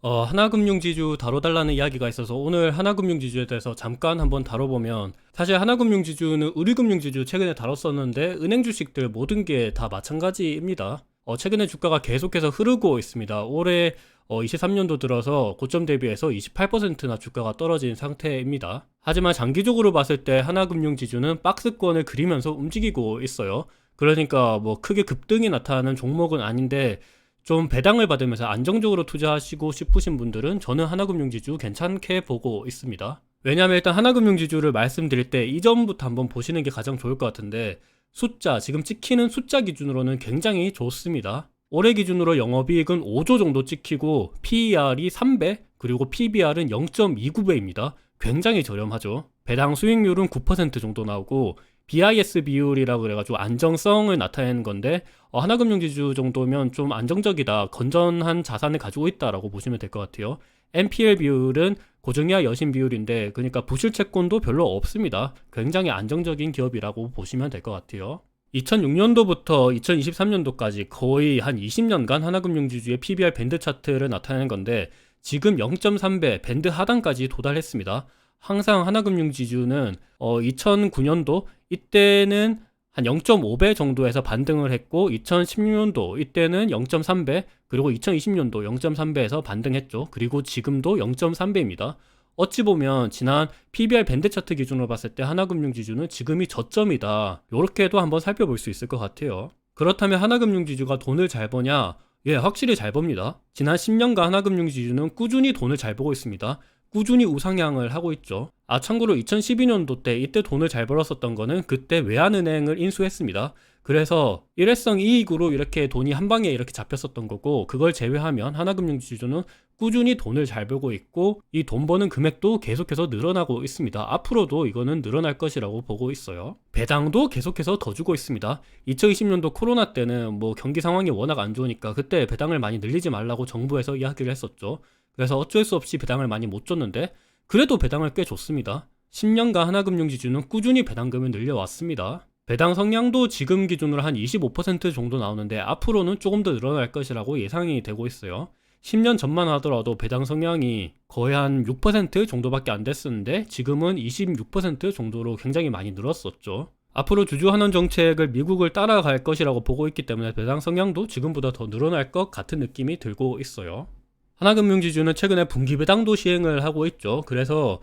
하나금융지주 다뤄달라는 이야기가 있어서 오늘 하나금융지주에 대해서 잠깐 한번 다뤄보면, 사실 하나금융지주는 우리금융지주 최근에 다뤘었는데 은행 주식들 모든 게 다 마찬가지입니다. 최근에 주가가 계속해서 흐르고 있습니다. 올해 23년도 들어서 고점 대비해서 28%나 주가가 떨어진 상태입니다. 하지만 장기적으로 봤을 때 하나금융지주는 박스권을 그리면서 움직이고 있어요. 그러니까 뭐 크게 급등이 나타나는 종목은 아닌데, 좀 배당을 받으면서 안정적으로 투자하시고 싶으신 분들은 저는 하나금융지주 괜찮게 보고 있습니다. 왜냐하면 일단 하나금융지주를 말씀드릴 때 이전부터 한번 보시는 게 가장 좋을 것 같은데, 숫자, 지금 찍히는 숫자 기준으로는 굉장히 좋습니다. 올해 기준으로 영업이익은 5조 정도 찍히고 PER이 3배, 그리고 PBR은 0.29배입니다. 굉장히 저렴하죠. 배당 수익률은 9% 정도 나오고 BIS 비율이라고 그래가지고 안정성을 나타내는 건데, 하나금융지주 정도면 좀 안정적이다, 건전한 자산을 가지고 있다라고 보시면 될 것 같아요. NPL 비율은 고정이하 여신 비율인데, 그러니까 부실 채권도 별로 없습니다. 굉장히 안정적인 기업이라고 보시면 될 것 같아요. 2006년도부터 2023년도까지 거의 한 20년간 하나금융지주의 PBR 밴드 차트를 나타내는 건데, 지금 0.3배 밴드 하단까지 도달했습니다. 항상 하나금융지주는 2009년도 이때는 한 0.5배 정도에서 반등을 했고, 2016년도 이때는 0.3배, 그리고 2020년도 0.3배에서 반등했죠. 그리고 지금도 0.3배입니다. 어찌 보면 지난 PBR 밴드 차트 기준으로 봤을 때 하나금융지주는 지금이 저점이다, 요렇게도 한번 살펴볼 수 있을 것 같아요. 그렇다면 하나금융지주가 돈을 잘 버냐? 예, 확실히 잘 법니다. 지난 10년간 하나금융지주는 꾸준히 돈을 잘 벌고 있습니다. 꾸준히 우상향을 하고 있죠. 참고로 2012년도 때 이때 돈을 잘 벌었었던 거는 그때 외환은행을 인수했습니다. 그래서 일회성 이익으로 이렇게 돈이 한 방에 이렇게 잡혔었던 거고, 그걸 제외하면 하나금융지주는 꾸준히 돈을 잘 벌고 있고, 이 돈 버는 금액도 계속해서 늘어나고 있습니다. 앞으로도 이거는 늘어날 것이라고 보고 있어요. 배당도 계속해서 더 주고 있습니다. 2020년도 코로나 때는 뭐 경기 상황이 워낙 안 좋으니까 그때 배당을 많이 늘리지 말라고 정부에서 이야기를 했었죠. 그래서 어쩔 수 없이 배당을 많이 못 줬는데, 그래도 배당을 꽤 줬습니다. 10년간 하나금융지주는 꾸준히 배당금을 늘려왔습니다. 배당 성향도 지금 기준으로 한 25% 정도 나오는데, 앞으로는 조금 더 늘어날 것이라고 예상이 되고 있어요. 10년 전만 하더라도 배당 성향이 거의 한 6% 정도밖에 안 됐었는데, 지금은 26% 정도로 굉장히 많이 늘었었죠. 앞으로 주주환원 정책을 미국을 따라갈 것이라고 보고 있기 때문에 배당 성향도 지금보다 더 늘어날 것 같은 느낌이 들고 있어요. 하나금융지주는 최근에 분기 배당도 시행을 하고 있죠. 그래서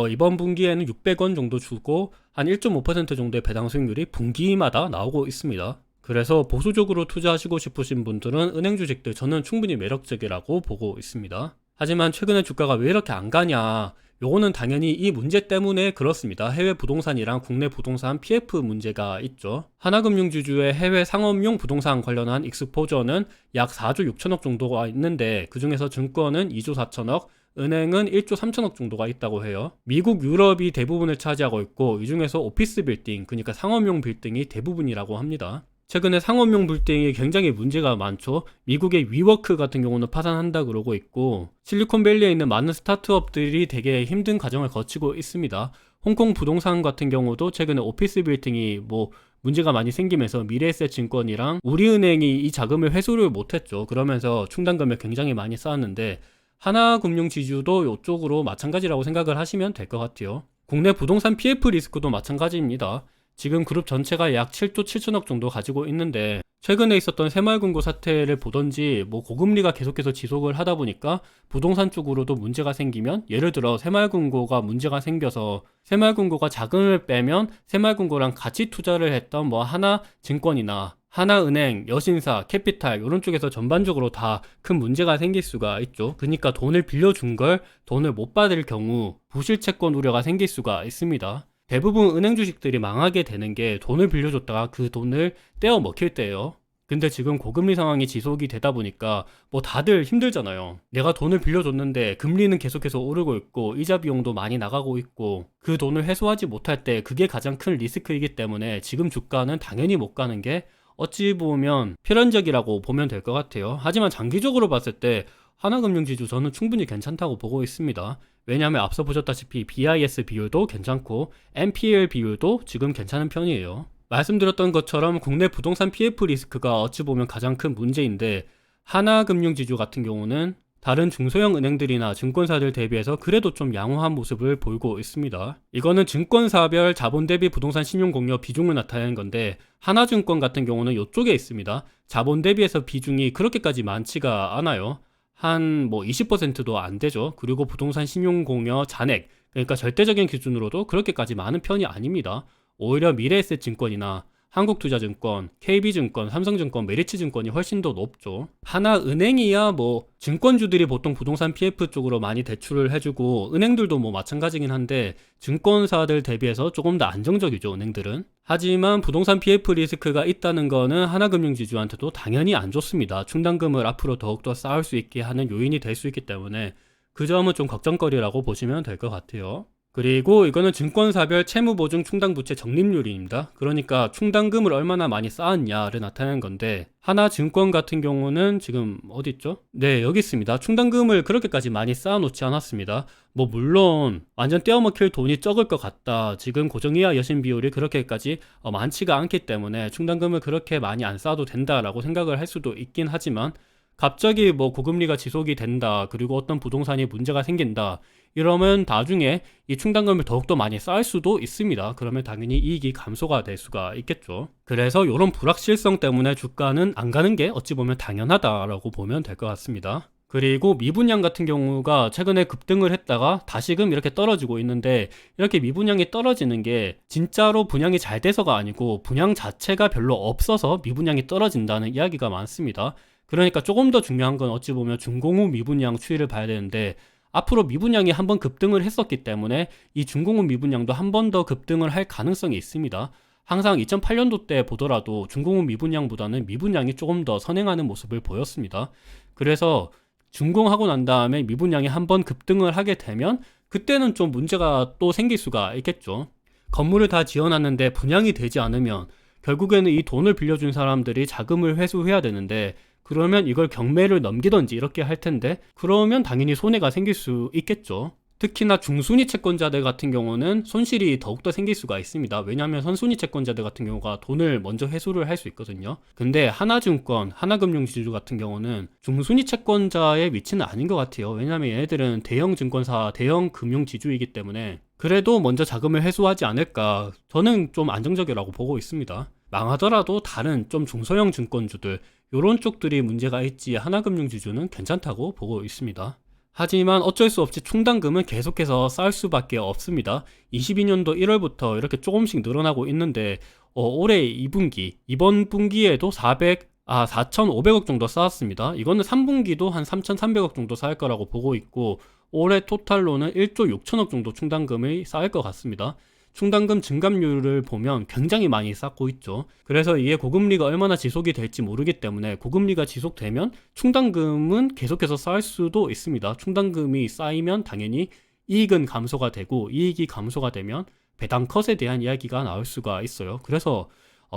이번 분기에는 600원 정도 주고 한 1.5% 정도의 배당 수익률이 분기마다 나오고 있습니다. 그래서 보수적으로 투자하시고 싶으신 분들은 은행 주식들 저는 충분히 매력적이라고 보고 있습니다. 하지만 최근에 주가가 왜 이렇게 안 가냐, 요거는 당연히 이 문제 때문에 그렇습니다. 해외 부동산이랑 국내 부동산 PF 문제가 있죠. 하나금융지주의 해외 상업용 부동산 관련한 익스포저는 약 4조 6천억 정도가 있는데, 그 중에서 증권은 2조 4천억, 은행은 1조 3천억 정도가 있다고 해요. 미국, 유럽이 대부분을 차지하고 있고, 이 중에서 오피스 빌딩, 그러니까 상업용 빌딩이 대부분이라고 합니다. 최근에 상업용 빌딩이 굉장히 문제가 많죠. 미국의 위워크 같은 경우는 파산한다 그러고 있고, 실리콘밸리에 있는 많은 스타트업들이 되게 힘든 과정을 거치고 있습니다. 홍콩 부동산 같은 경우도 최근에 오피스 빌딩이 뭐 문제가 많이 생기면서 미래에셋 증권이랑 우리은행이 이 자금을 회수를 못했죠. 그러면서 충당금을 굉장히 많이 쌓았는데, 하나금융지주도 이쪽으로 마찬가지라고 생각을 하시면 될 것 같아요. 국내 부동산 PF 리스크도 마찬가지입니다. 지금 그룹 전체가 약 7조 7천억 정도 가지고 있는데, 최근에 있었던 새마을금고 사태를 보던지 뭐 고금리가 계속해서 지속을 하다 보니까 부동산 쪽으로도 문제가 생기면, 예를 들어 새마을금고가 문제가 생겨서 새마을금고가 자금을 빼면 새마을금고랑 같이 투자를 했던 뭐 하나증권이나 하나은행, 여신사, 캐피탈 이런 쪽에서 전반적으로 다 큰 문제가 생길 수가 있죠. 그러니까 돈을 빌려준 걸 돈을 못 받을 경우 부실채권 우려가 생길 수가 있습니다. 대부분 은행 주식들이 망하게 되는 게 돈을 빌려줬다가 그 돈을 떼어 먹힐 때예요. 근데 지금 고금리 상황이 지속이 되다 보니까 뭐 다들 힘들잖아요. 내가 돈을 빌려줬는데 금리는 계속해서 오르고 있고 이자 비용도 많이 나가고 있고, 그 돈을 회수하지 못할 때 그게 가장 큰 리스크이기 때문에 지금 주가는 당연히 못 가는 게 어찌 보면 필연적이라고 보면 될 것 같아요. 하지만 장기적으로 봤을 때 하나금융지주 저는 충분히 괜찮다고 보고 있습니다. 왜냐하면 앞서 보셨다시피 BIS 비율도 괜찮고 NPL 비율도 지금 괜찮은 편이에요. 말씀드렸던 것처럼 국내 부동산 PF 리스크가 어찌 보면 가장 큰 문제인데, 하나금융지주 같은 경우는 다른 중소형 은행들이나 증권사들 대비해서 그래도 좀 양호한 모습을 보이고 있습니다. 이거는 증권사별 자본 대비 부동산 신용공여 비중을 나타내는 건데, 하나증권 같은 경우는 이쪽에 있습니다. 자본 대비해서 비중이 그렇게까지 많지가 않아요. 한 20%도 안 되죠. 그리고 부동산 신용공여 잔액, 그러니까 절대적인 기준으로도 그렇게까지 많은 편이 아닙니다. 오히려 미래에셋증권이나 한국투자증권, KB증권, 삼성증권, 메리츠증권이 훨씬 더 높죠. 하나은행이야 증권주들이 보통 부동산 PF 쪽으로 많이 대출을 해주고, 은행들도 마찬가지긴 한데 증권사들 대비해서 조금 더 안정적이죠, 은행들은. 하지만 부동산 PF 리스크가 있다는 거는 하나금융지주한테도 당연히 안 좋습니다. 충당금을 앞으로 더욱더 쌓을 수 있게 하는 요인이 될 수 있기 때문에 그 점은 좀 걱정거리라고 보시면 될 것 같아요. 그리고 이거는 증권사별 채무보증 충당부채 적립률입니다. 그러니까 충당금을 얼마나 많이 쌓았냐를 나타내는 건데, 하나증권 같은 경우는 지금 어디 있죠? 네, 여기 있습니다. 충당금을 그렇게까지 많이 쌓아놓지 않았습니다. 물론 완전 떼어먹힐 돈이 적을 것 같다, 지금 고정이하 여신 비율이 그렇게까지 많지가 않기 때문에 충당금을 그렇게 많이 안 쌓아도 된다라고 생각을 할 수도 있긴 하지만, 갑자기 고금리가 지속이 된다, 그리고 어떤 부동산이 문제가 생긴다, 이러면 나중에 이 충당금을 더욱더 많이 쌓을 수도 있습니다. 그러면 당연히 이익이 감소가 될 수가 있겠죠. 그래서 이런 불확실성 때문에 주가는 안 가는 게 어찌 보면 당연하다라고 보면 될 것 같습니다. 그리고 미분양 같은 경우가 최근에 급등을 했다가 다시금 이렇게 떨어지고 있는데, 이렇게 미분양이 떨어지는 게 진짜로 분양이 잘 돼서가 아니고 분양 자체가 별로 없어서 미분양이 떨어진다는 이야기가 많습니다. 그러니까 조금 더 중요한 건 어찌 보면 중공후 미분양 추이를 봐야 되는데, 앞으로 미분양이 한번 급등을 했었기 때문에 이 중공후 미분양도 한 번 더 급등을 할 가능성이 있습니다. 항상 2008년도 때 보더라도 중공후 미분양보다는 미분양이 조금 더 선행하는 모습을 보였습니다. 그래서 준공하고 난 다음에 미분양이 한번 급등을 하게 되면 그때는 좀 문제가 또 생길 수가 있겠죠. 건물을 다 지어놨는데 분양이 되지 않으면 결국에는 이 돈을 빌려준 사람들이 자금을 회수해야 되는데, 그러면 이걸 경매를 넘기던지 이렇게 할 텐데, 그러면 당연히 손해가 생길 수 있겠죠. 특히나 중순위 채권자들 같은 경우는 손실이 더욱더 생길 수가 있습니다. 왜냐하면 선순위 채권자들 같은 경우가 돈을 먼저 회수를 할 수 있거든요. 근데 하나증권, 하나금융지주 같은 경우는 중순위 채권자의 위치는 아닌 것 같아요. 왜냐하면 얘네들은 대형 증권사, 대형 금융지주이기 때문에 그래도 먼저 자금을 회수하지 않을까, 저는 좀 안정적이라고 보고 있습니다. 망하더라도 다른 좀 중소형 증권주들, 요런 쪽들이 문제가 있지 하나금융지주는 괜찮다고 보고 있습니다. 하지만 어쩔 수 없이 충당금은 계속해서 쌓을 수밖에 없습니다. 22년도 1월부터 이렇게 조금씩 늘어나고 있는데, 올해 2분기, 이번 분기에도 4,500억 정도 쌓았습니다. 이거는 3분기도 한 3,300억 정도 쌓을 거라고 보고 있고, 올해 토탈로는 1조 6천억 정도 충당금이 쌓일 것 같습니다. 충당금 증감률을 보면 굉장히 많이 쌓고 있죠. 그래서 이게 고금리가 얼마나 지속이 될지 모르기 때문에, 고금리가 지속되면 충당금은 계속해서 쌓일 수도 있습니다. 충당금이 쌓이면 당연히 이익은 감소가 되고, 이익이 감소가 되면 배당 컷에 대한 이야기가 나올 수가 있어요. 그래서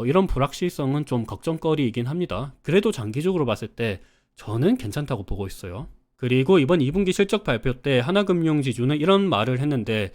이런 불확실성은 좀 걱정거리이긴 합니다. 그래도 장기적으로 봤을 때 저는 괜찮다고 보고 있어요. 그리고 이번 2분기 실적 발표 때 하나금융지주는 이런 말을 했는데,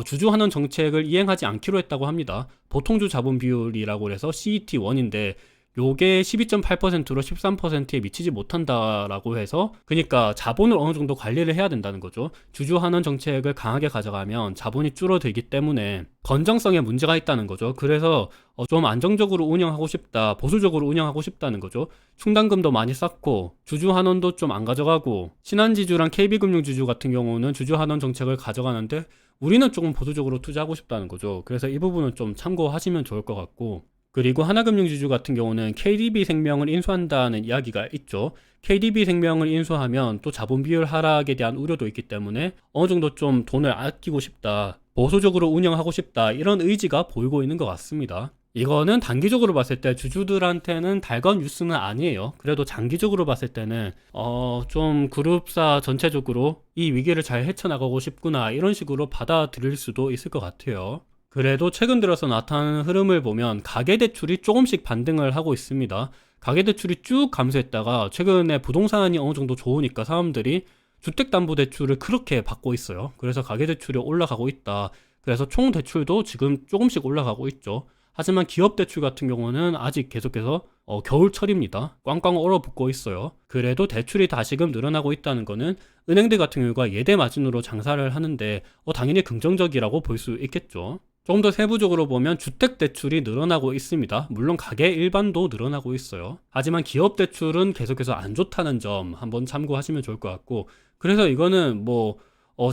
주주환원 정책을 이행하지 않기로 했다고 합니다. 보통주 자본 비율이라고 해서 CET1인데 요게 12.8%로 13%에 미치지 못한다라고 해서, 그러니까 자본을 어느 정도 관리를 해야 된다는 거죠. 주주환원 정책을 강하게 가져가면 자본이 줄어들기 때문에 건정성에 문제가 있다는 거죠. 그래서 좀 안정적으로 운영하고 싶다, 보수적으로 운영하고 싶다는 거죠. 충당금도 많이 쌓고 주주환원도 좀 안 가져가고, 신한지주랑 KB금융지주 같은 경우는 주주환원 정책을 가져가는데 우리는 조금 보수적으로 투자하고 싶다는 거죠. 그래서 이 부분은 좀 참고하시면 좋을 것 같고, 그리고 하나금융지주 같은 경우는 KDB생명을 인수한다는 이야기가 있죠. KDB생명을 인수하면 또 자본 비율 하락에 대한 우려도 있기 때문에 어느 정도 좀 돈을 아끼고 싶다, 보수적으로 운영하고 싶다, 이런 의지가 보이고 있는 것 같습니다. 이거는 단기적으로 봤을 때 주주들한테는 달건 뉴스는 아니에요. 그래도 장기적으로 봤을 때는 좀 그룹사 전체적으로 이 위기를 잘 헤쳐나가고 싶구나, 이런 식으로 받아들일 수도 있을 것 같아요. 그래도 최근 들어서 나타나는 흐름을 보면 가계대출이 조금씩 반등을 하고 있습니다. 가계대출이 쭉 감소했다가 최근에 부동산이 어느 정도 좋으니까 사람들이 주택담보대출을 그렇게 받고 있어요. 그래서 가계대출이 올라가고 있다. 그래서 총대출도 지금 조금씩 올라가고 있죠. 하지만 기업대출 같은 경우는 아직 계속해서 겨울철입니다. 꽝꽝 얼어붙고 있어요. 그래도 대출이 다시금 늘어나고 있다는 거는 은행들 같은 경우가 예대 마진으로 장사를 하는데 당연히 긍정적이라고 볼 수 있겠죠. 조금 더 세부적으로 보면 주택 대출이 늘어나고 있습니다. 물론 가계 일반도 늘어나고 있어요. 하지만 기업 대출은 계속해서 안 좋다는 점 한번 참고하시면 좋을 것 같고, 그래서 이거는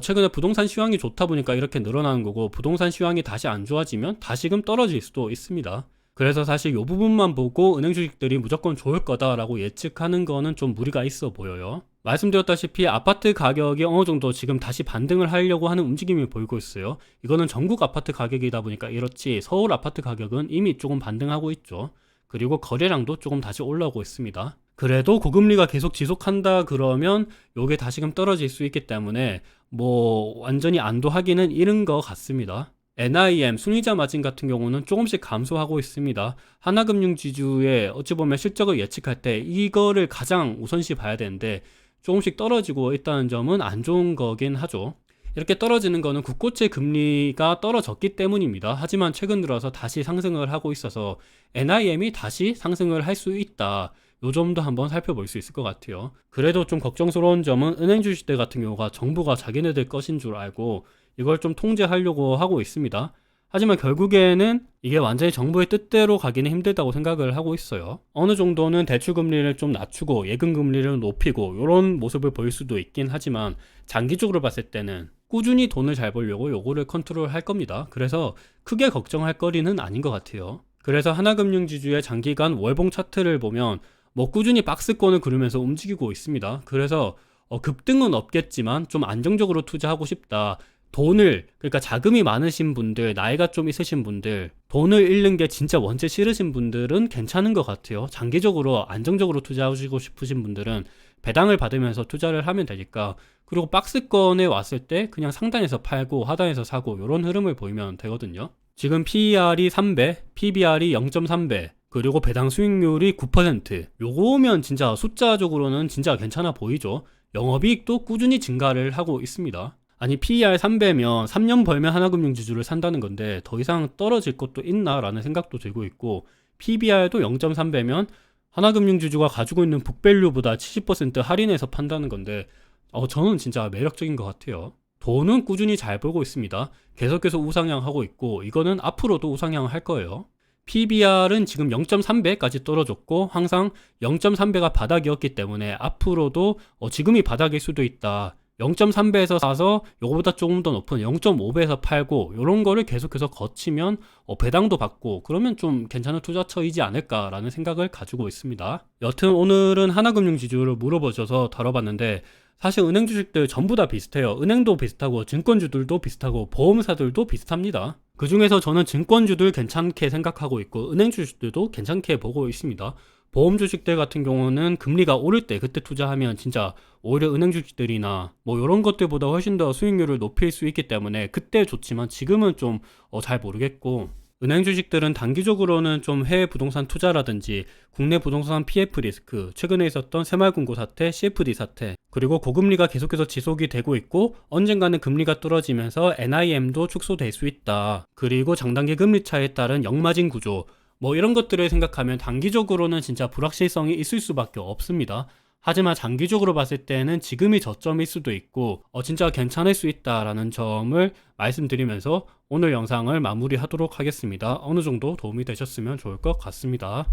최근에 부동산 시황이 좋다 보니까 이렇게 늘어나는 거고, 부동산 시황이 다시 안 좋아지면 다시금 떨어질 수도 있습니다. 그래서 사실 이 부분만 보고 은행 주식들이 무조건 좋을 거다라고 예측하는 거는 좀 무리가 있어 보여요. 말씀드렸다시피 아파트 가격이 어느 정도 지금 다시 반등을 하려고 하는 움직임이 보이고 있어요. 이거는 전국 아파트 가격이다 보니까 이렇지, 서울 아파트 가격은 이미 조금 반등하고 있죠. 그리고 거래량도 조금 다시 올라오고 있습니다. 그래도 고금리가 계속 지속한다 그러면 요게 다시금 떨어질 수 있기 때문에 완전히 안도하기는 이른 것 같습니다. NIM, 순이자 마진 같은 경우는 조금씩 감소하고 있습니다. 하나금융지주의 어찌 보면 실적을 예측할 때 이거를 가장 우선시 봐야 되는데 조금씩 떨어지고 있다는 점은 안 좋은 거긴 하죠. 이렇게 떨어지는 거는 국고채 금리가 떨어졌기 때문입니다. 하지만 최근 들어서 다시 상승을 하고 있어서 NIM이 다시 상승을 할 수 있다. 요 점도 한번 살펴볼 수 있을 것 같아요. 그래도 좀 걱정스러운 점은 은행 주식들 같은 경우가 정부가 자기네들 것인 줄 알고 이걸 좀 통제하려고 하고 있습니다. 하지만 결국에는 이게 완전히 정부의 뜻대로 가기는 힘들다고 생각을 하고 있어요. 어느 정도는 대출 금리를 좀 낮추고 예금 금리를 높이고 이런 모습을 보일 수도 있긴 하지만 장기적으로 봤을 때는 꾸준히 돈을 잘 벌려고 요거를 컨트롤 할 겁니다. 그래서 크게 걱정할 거리는 아닌 것 같아요. 그래서 하나금융지주의 장기간 월봉 차트를 보면 꾸준히 박스권을 그리면서 움직이고 있습니다. 그래서 급등은 없겠지만 좀 안정적으로 투자하고 싶다. 그러니까 자금이 많으신 분들, 나이가 좀 있으신 분들, 돈을 잃는 게 진짜 원체 싫으신 분들은 괜찮은 것 같아요. 장기적으로 안정적으로 투자하시고 싶으신 분들은 배당을 받으면서 투자를 하면 되니까. 그리고 박스권에 왔을 때 그냥 상단에서 팔고 하단에서 사고 이런 흐름을 보이면 되거든요. 지금 PER이 3배, PBR이 0.3배, 그리고 배당 수익률이 9%. 요거면 진짜 숫자적으로는 진짜 괜찮아 보이죠. 영업이익도 꾸준히 증가를 하고 있습니다. 아니 PER 3배면 3년 벌면 하나금융지주를 산다는 건데 더 이상 떨어질 것도 있나 라는 생각도 들고 있고, PBR도 0.3배면 하나금융지주가 가지고 있는 북밸류보다 70% 할인해서 판다는 건데 저는 진짜 매력적인 것 같아요. 돈은 꾸준히 잘 벌고 있습니다. 계속해서 우상향하고 있고 이거는 앞으로도 우상향할 거예요. PBR은 지금 0.3배까지 떨어졌고 항상 0.3배가 바닥이었기 때문에 앞으로도 지금이 바닥일 수도 있다. 0.3배에서 사서 요거보다 조금 더 높은 0.5배에서 팔고 요런 거를 계속해서 거치면 배당도 받고 그러면 좀 괜찮은 투자처이지 않을까라는 생각을 가지고 있습니다. 여튼 오늘은 하나금융지주를 물어보셔서 다뤄봤는데 사실 은행 주식들 전부 다 비슷해요. 은행도 비슷하고 증권주들도 비슷하고 보험사들도 비슷합니다. 그 중에서 저는 증권주들 괜찮게 생각하고 있고 은행 주식들도 괜찮게 보고 있습니다. 보험 주식들 같은 경우는 금리가 오를 때 그때 투자하면 진짜 오히려 은행 주식들이나 이런 것들보다 훨씬 더 수익률을 높일 수 있기 때문에 그때 좋지만 지금은 좀 잘 모르겠고, 은행 주식들은 단기적으로는 좀 해외 부동산 투자라든지 국내 부동산 PF 리스크, 최근에 있었던 새마을금고 사태, CFD 사태, 그리고 고금리가 계속해서 지속이 되고 있고 언젠가는 금리가 떨어지면서 NIM도 축소될 수 있다. 그리고 장단기 금리 차에 따른 역마진 구조, 이런 것들을 생각하면 단기적으로는 진짜 불확실성이 있을 수밖에 없습니다. 하지만 장기적으로 봤을 때는 지금이 저점일 수도 있고 진짜 괜찮을 수 있다라는 점을 말씀드리면서 오늘 영상을 마무리하도록 하겠습니다. 어느 정도 도움이 되셨으면 좋을 것 같습니다.